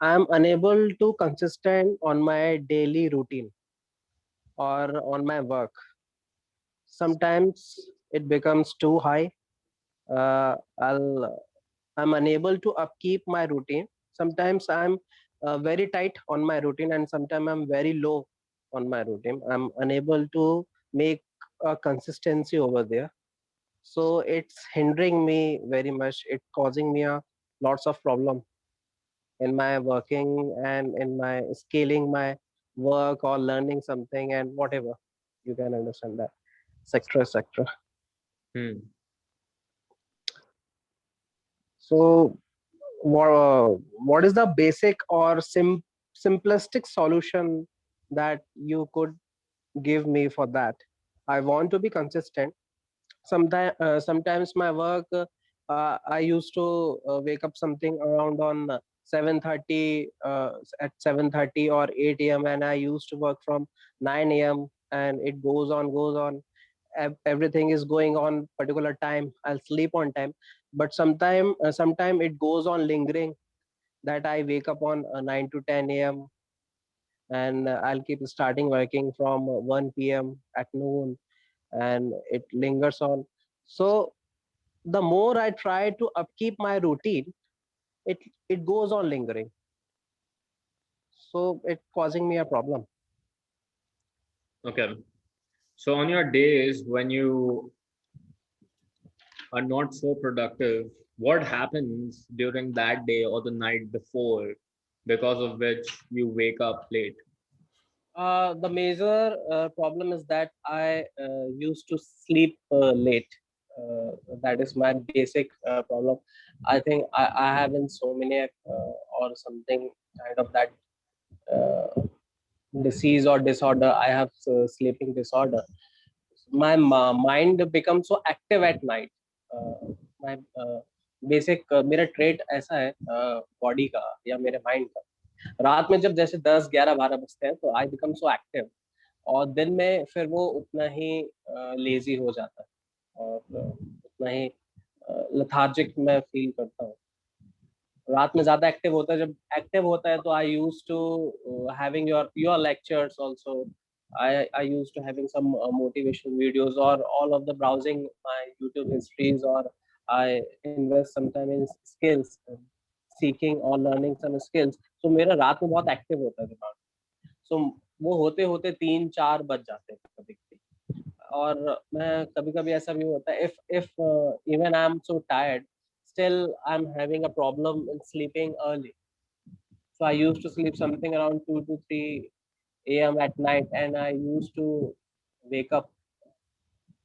I am unable to consistent on my daily routine or on my work. Sometimes it becomes too high. I'm unable to upkeep my routine. Sometimes I'm very tight on my routine, and sometimes I'm very low on my routine. I'm unable to make a consistency over there. So it's hindering me very much. It causing me a lots of problem in my working and in my scaling my work or learning something and whatever. You can understand that. Sector. Hmm. So what is the basic or simplistic solution that you could give me for that? I want to be consistent. Sometimes my work, I used to wake up something around on 7:30, at 7:30 or 8 a.m., and I used to work from 9 a.m., and it goes on. Everything is going on particular time. I'll sleep on time, but sometime it goes on lingering, that I wake up on 9 to 10 a.m., and I'll keep starting working from 1 p.m. at noon, and it lingers on. So the more I try to upkeep my routine, it it goes on lingering. So it causing me a problem. Okay. So on your days when you are not so productive, what happens during that day or the night before because of which you wake up late? The major problem is that I used to sleep late. That is my basic problem. I think I have in so many or something kind of that uh, disease or disorder. I have sleeping disorder. My mind becomes so active at night. My basic मेरा trait ऐसा है body का या मेरे mind का, रात में जब जैसे 10 11 12 बजते हैं तो आई बिकम सो एक्टिव, और दिन में फिर वो उतना ही लेजी हो जाता है, और उतना ही लथार्जिक मैं फील करता हूँ। रात में ज़्यादा एक्टिव होता है, जब एक्टिव होता है तो I used to having your lectures also. I used to having some motivation videos or all of the browsing my YouTube histories, or I invest sometime in skills, seeking or learning some skills. So मेरा रात में बहुत active होता है दिमाग। So वो होते होते 3 4 बज जाते हैं कभी कभी, और मैं कभी कभी ऐसा भी होता है, if even I am so tired, still I'm having a problem in sleeping early. So I used to sleep something around 2 to 3 a.m. at night, and I used to wake up,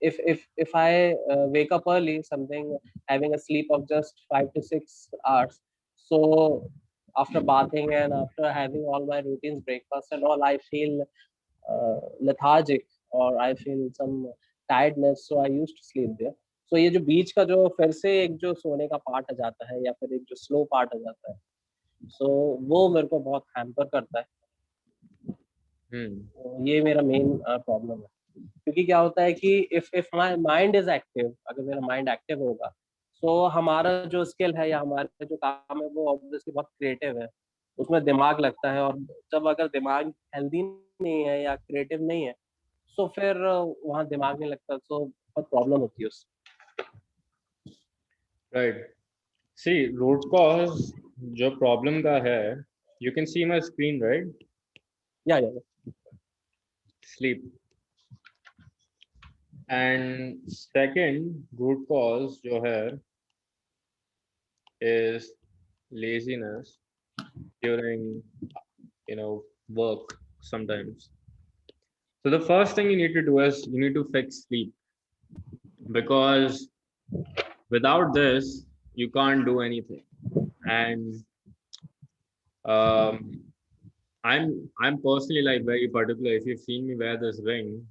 if I wake up early, something having a sleep of just 5 to 6 hours. So after bathing and after having all my routines, breakfast and all, I feel lethargic, or I feel some tiredness. So I used to sleep there. So ये जो बीच का जो फिर से एक जो सोने का पार्ट आ जाता है, या फिर एक जो स्लो पार्ट आ जाता है, सो वो मेरे को बहुत हैम्पर करता है। Hmm. तो ये मेरा मेन प्रॉब्लम है। क्योंकि क्या होता है कि if my mind is active, अगर मेरा माइंड एक्टिव होगा, सो हमारा जो स्किल है या हमारा जो काम है वो ऑब्वियसली बहुत क्रिएटिव है, उसमें दिमाग लगता है। और जब अगर दिमाग हेल्दी नहीं है या क्रिएटिव नहीं है, सो फिर वहाँ दिमाग नहीं लगता, सो बहुत प्रॉब्लम होती है उससे। Right. See, root cause जो problem का है, you can see my screen, right? या Sleep. And second root cause जो है is laziness during, work sometimes. So the first thing you need to do is you need to fix sleep, because without this you can't do anything. And um, I'm personally like very particular. If you've seen me wear this ring,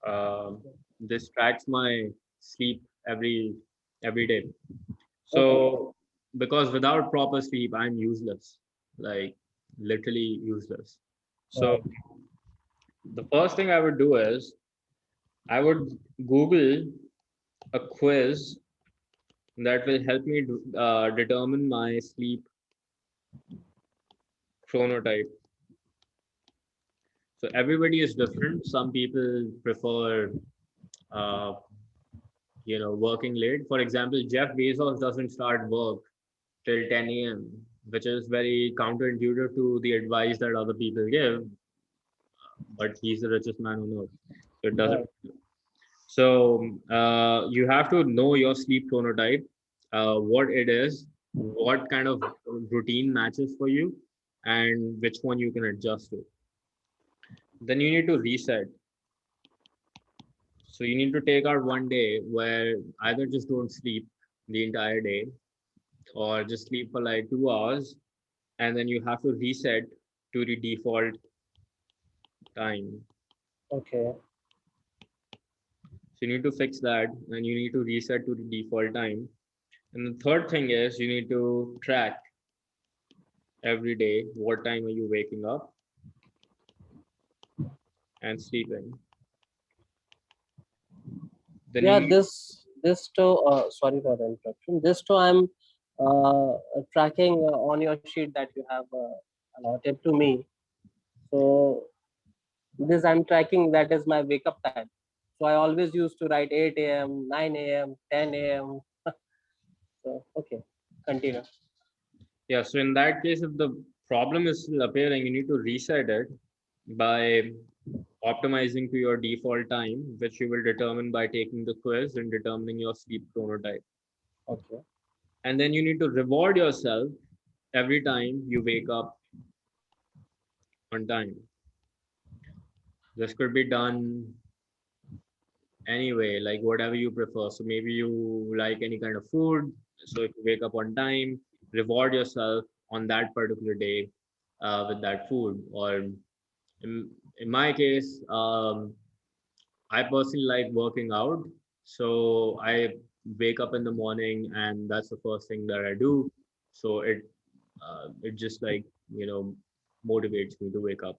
um, this tracks my sleep every day. Okay. So because without proper sleep, I'm useless, like literally useless. So the first thing I would do is I would Google a quiz that will help me determine my sleep chronotype. So everybody is different. Some people prefer, uh, working late. For example, Jeff Bezos doesn't start work till 10 a.m., which is very counterintuitive to the advice that other people give. But he's the richest man on earth, so it doesn't. Right. So you have to know your sleep chronotype, what it is, what kind of routine matches for you, and which one you can adjust to. Then you need to reset. So you need to take out one day where either just don't sleep the entire day or just sleep for like 2 hours, and then you have to reset to the default time. Okay. So you need to fix that and you need to reset to the default time. And the third thing is you need to track every day what time are you waking up and sleeping. Then you Yeah, need, this too. Sorry for the interruption. This too, I'm tracking on your sheet that you have allotted to me. So this I'm tracking. That is my wake up time. So I always used to write 8 a.m., 9 a.m., 10 a.m. So okay, continue. yeah, so in that case, if the problem is still appearing, you need to reset it by optimizing to your default time, which you will determine by taking the quiz and determining your sleep chronotype. Okay. And then you need to reward yourself every time you wake up on time. This could be done anyway, like whatever you prefer. So maybe you like any kind of food. So if you wake up on time, reward yourself on that particular day with that food. Or in my case, I personally like working out. So I wake up in the morning and that's the first thing that I do. So it just like, motivates me to wake up.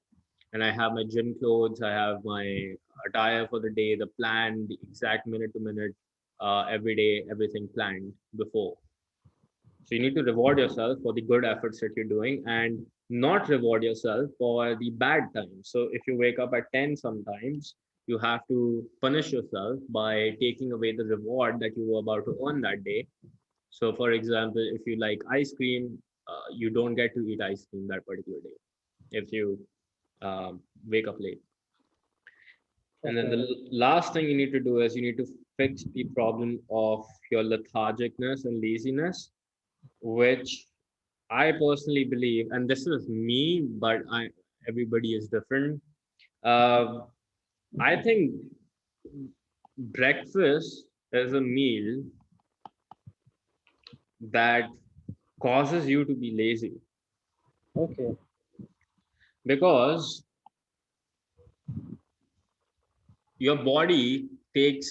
And I have my gym clothes, I have my attire for the day, the plan, the exact minute to minute, every day, everything planned before. So you need to reward yourself for the good efforts that you're doing and not reward yourself for the bad times. So if you wake up at 10 sometimes, you have to punish yourself by taking away the reward that you were about to earn that day. So for example, if you like ice cream, you don't get to eat ice cream that particular day if you wake up late. And then the Okay. last thing you need to do is you need to fix the problem of your lethargicness and laziness, which I personally believe, and this is me, but everybody is different. Uh, I think breakfast is a meal that causes you to be lazy Okay. because your body takes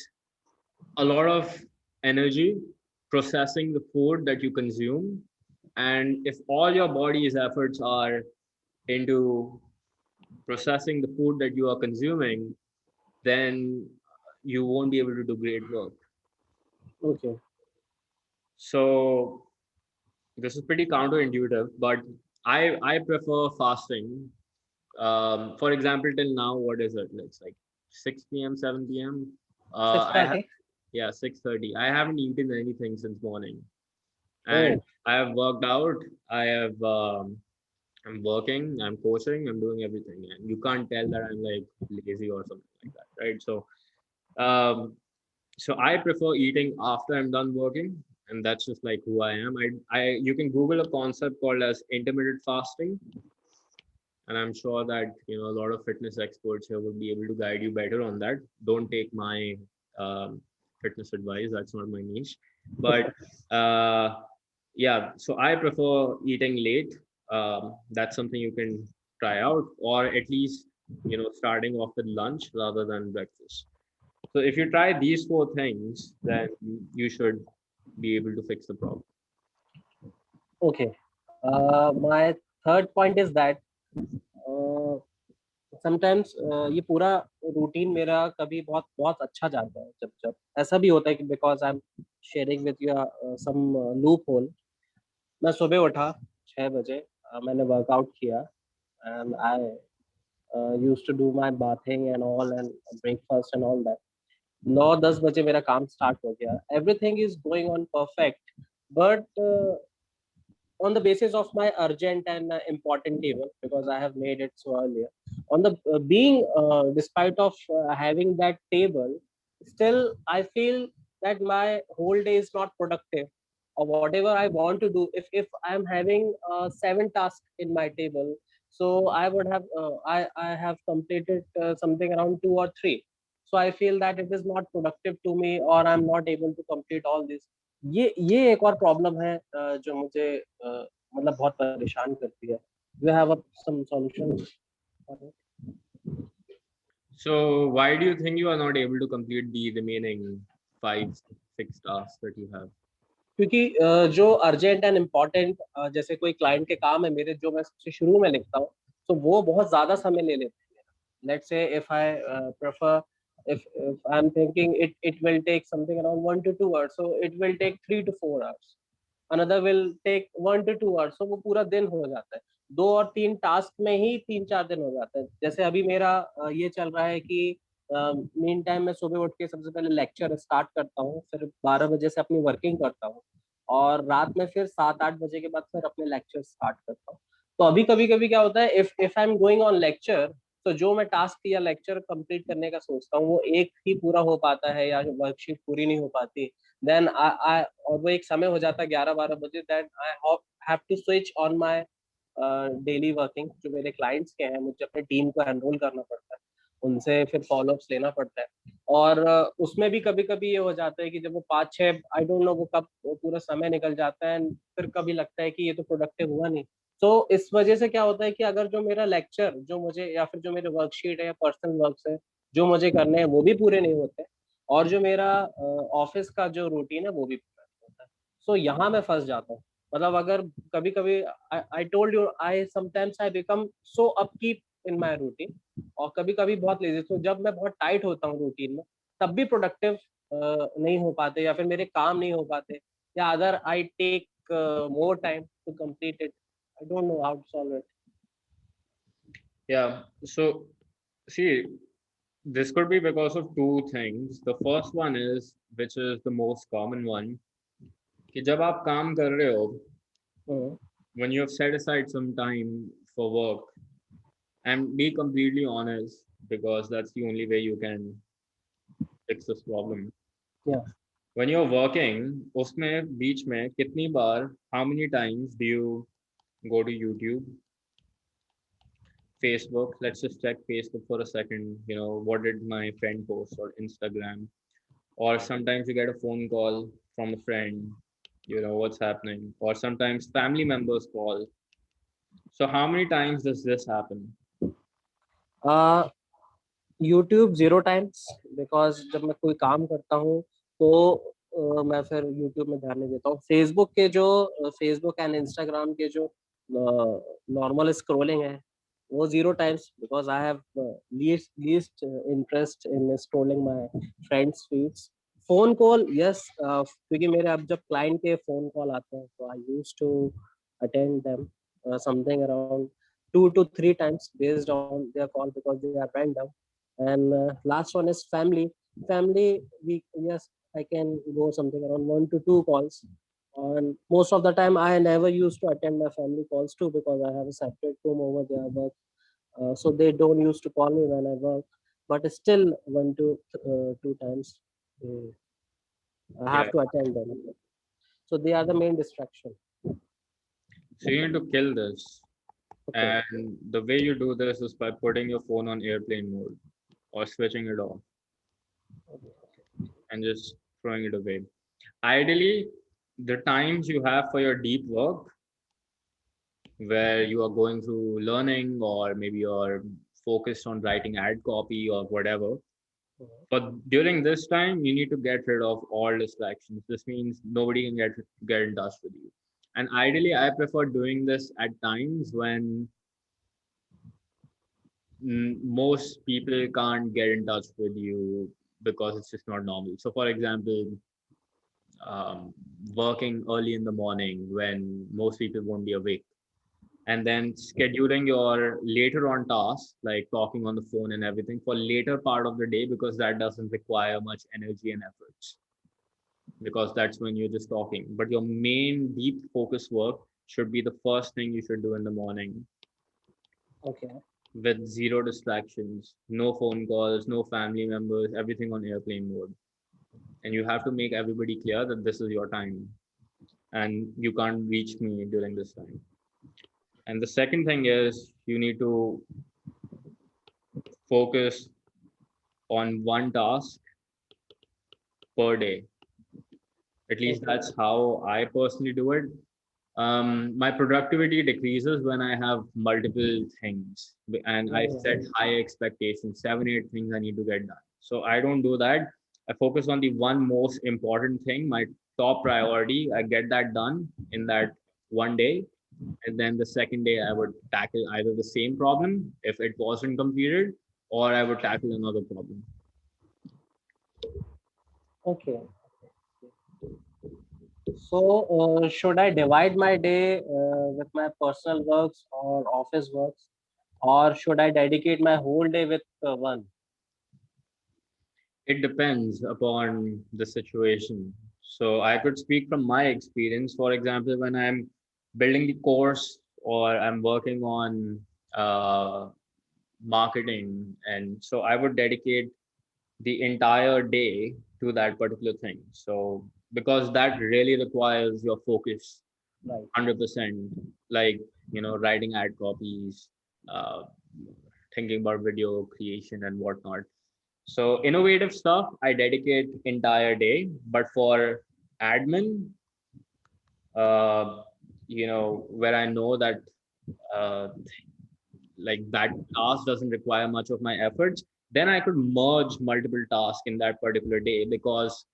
a lot of energy processing the food that you consume. And if all your body's efforts are into processing the food that you are consuming, then you won't be able to do great work. Okay. So this is pretty counterintuitive, but I prefer fasting. For example, till now, what is it? It's like 6 p.m., 7 p.m. Six I have thirty. Yeah, 6:30. I haven't eaten anything since morning, and Oh. I have worked out. I have I'm working. I'm coaching. I'm doing everything, and you can't tell that I'm like lazy or something like that, right? Um, so I prefer eating after I'm done working, and that's just like who I am. You can Google a concept called as intermittent fasting, and I'm sure that a lot of fitness experts here would be able to guide you better on that. Don't take my um, fitness advice; that's not my niche. But uh, yeah, so I prefer eating late. That's something you can try out, or at least starting off with lunch rather than breakfast. So if you try these four things, then you should be able to fix the problem. Okay. My third point is that uh, sometimes ये पूरा routine मेरा कभी बहुत बहुत अच्छा जाता है जब जब ऐसा भी होता है कि because I am sharing with you some loophole मैं सुबह उठा 6 बजे मैंने वर्कआउट किया and I used to do my bathing and all and breakfast and all that. 9-10 बजे मेरा काम स्टार्ट हो गया. Everything is going on perfect, but on the basis of my urgent and important table, because I have made it so earlier. On the being despite of having that table, still I feel that my whole day is not productive, or whatever I want to do. If I'm having 7 tasks in my table, so I would have I have completed something around 2 or 3. So I feel that it is not productive to me, or I'm not able to complete all this. ये एक और problem है जो मुझे मतलब बहुत परेशान करती है. You have some solution? So why do you think you are not able to complete the remaining 5, 6 tasks that you have? क्योंकि जो अर्जेंट एंड इम्पोर्टेंट जैसे कोई क्लाइंट के काम है मेरे, जो मैं सबसे शुरू में लिखता हूँ, तो वो बहुत ज्यादा समय ले लेते हैं. Let's say if I prefer, if I'm thinking it will take something around 1 to 2 hours, so it will take 3 to 4 hours. Another will take 1 to 2 hours. तो वो पूरा दिन हो जाता है. 2 और 3 टास्क में ही 3-4 दिन हो जाता है. जैसे अभी मेरा ये चल रहा है कि मीन टाइम मैं सुबह उठ के सबसे पहले लेक्चर स्टार्ट करता हूँ, फिर 12 बजे से अपनी वर्किंग करता हूँ, और रात में फिर 7-8 बजे के बाद फिर अपने लेक्चर स्टार्ट करता हूँ. तो अभी कभी कभी क्या होता है, if I am going on lecture, तो जो मैं टास्क या लेक्चर कंप्लीट करने का सोचता हूँ वो एक ही पूरा हो पाता है, या वर्कशीट पूरी नहीं हो पाती. देन आई और वो एक समय हो जाता है 11-12 बजे, that I have to switch on my daily working. जो मेरे क्लाइंट्स के हैं, मुझे अपने टीम को एनरोल करना पड़ता है, उनसे फिर फॉलोअप्स लेना पड़ता है. और उसमें भी कभी कभी ये हो जाता है कि जब वो 5-6, आई डोंट नो वो कब वो पूरा समय निकल जाता है, and फिर कभी लगता है कि ये तो प्रोडक्टिव हुआ नहीं. तो इस वजह से क्या होता है कि अगर जो मेरा लेक्चर, जो मुझे, या फिर जो मेरे वर्कशीट है या पर्सनल वर्क्स है जो मुझे करने हैं, वो भी पूरे नहीं होते, और जो मेरा ऑफिस का जो रूटीन है वो भी पूरा नहीं होता. सो यहाँ मैं फंस जाता हूँ. मतलब अगर कभी कभी, I told you, I sometimes I become so upkeep in my routine, और कभी कभी बहुत लेजी. तो जब मैं बहुत टाइट होता हूँ रूटीन में, तब भी प्रोडक्टिव नहीं हो पाते, या फिर मेरे काम नहीं हो पाते, या other I take more time to complete it. I don't know how to solve it. Yeah. So see, this could be because of two things. The first one is, which is the most common one, कि जब आप काम कर रहे हो, when you have set aside some time for work, and be completely honest, because that's the only way you can fix this problem. Yeah. When you're working, उसमें बीच में कितनी बार, how many times do you go to YouTube, Facebook? Let's just check Facebook for a second. What did my friend post, or Instagram? Or sometimes you get a phone call from a friend, what's happening, or sometimes family members call. So how many times does this happen? YouTube 0 times, because जब मैं कोई काम करता हूँ तो मैं फिर YouTube में ध्यान नहीं देता हूँ. फेसबुक एंड इंस्टाग्राम के जो नॉर्मल स्क्रोलिंग है, वो 0 times, because I have least interest in scrolling my friends feeds. Phone call, yes, क्योंकि मेरे अब जब क्लाइंट के फोन कॉल आते हैं, तो I use to attend them something around 2 to 3 times based on their call, because they are random. And last one is family. Family, we, yes, I can go something around 1 to 2 calls. And most of the time I never used to attend my family calls too, because I have a separate room over there work, so they don't used to call me when I work. But still 1 to 2 times I Yeah. have to attend them, so they are the main distraction. So you need to kill this. Okay. And the way you do this is by putting your phone on airplane mode, or switching it off and just throwing it away. Ideally, the times you have for your deep work, where you are going through learning, or maybe you're focused on writing ad copy or whatever, but during this time you need to get rid of all distractions. This means nobody can get in touch with you. And ideally, I prefer doing this at times when most people can't get in touch with you, because it's just not normal. So for example, um, working early in the morning when most people won't be awake, and then scheduling your later on tasks like talking on the phone and everything for later part of the day, because that doesn't require much energy and efforts, because that's when you're just talking. But your main deep focus work should be the first thing you should do in the morning, Okay. with zero distractions, no phone calls, no family members, everything on airplane mode. And you have to make everybody clear that this is your time and you can't reach me during this time. And the second thing is you need to focus on one task per day. At least Okay. that's how I personally do it. My productivity decreases when I have multiple things and I set Mhm. high expectations, 7, 8 things I need to get done. So I don't do that. I focus on the one most important thing, my top priority. I get that done in that one day. And then the second day, I would tackle either the same problem if it wasn't completed, or I would tackle another problem. Okay. So, should I divide my day with my personal works or office works, or should I dedicate my whole day with one? It depends upon the situation. So I could speak from my experience. For example, when I'm building the course or I'm working on uh, marketing, and so I would dedicate the entire day to that particular thing. So because that really requires your focus Right. 100%, like writing ad copies, uh, thinking about video creation and whatnot. So innovative stuff, I dedicate entire day. But for admin, uh, where I know that uh, like that task doesn't require much of my efforts, then I could merge multiple tasks in that particular day, because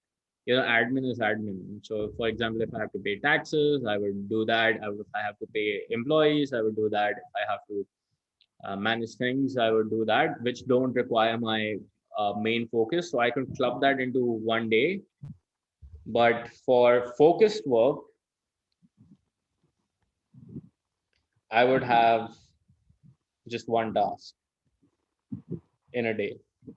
admin is admin. So for example, if I have to pay taxes, I would do that. If I have to pay employees, I would do that. If I have to manage things, I would do that, which don't require my main focus. So I could club that into one day. But for focused work, I would have just one task in a day.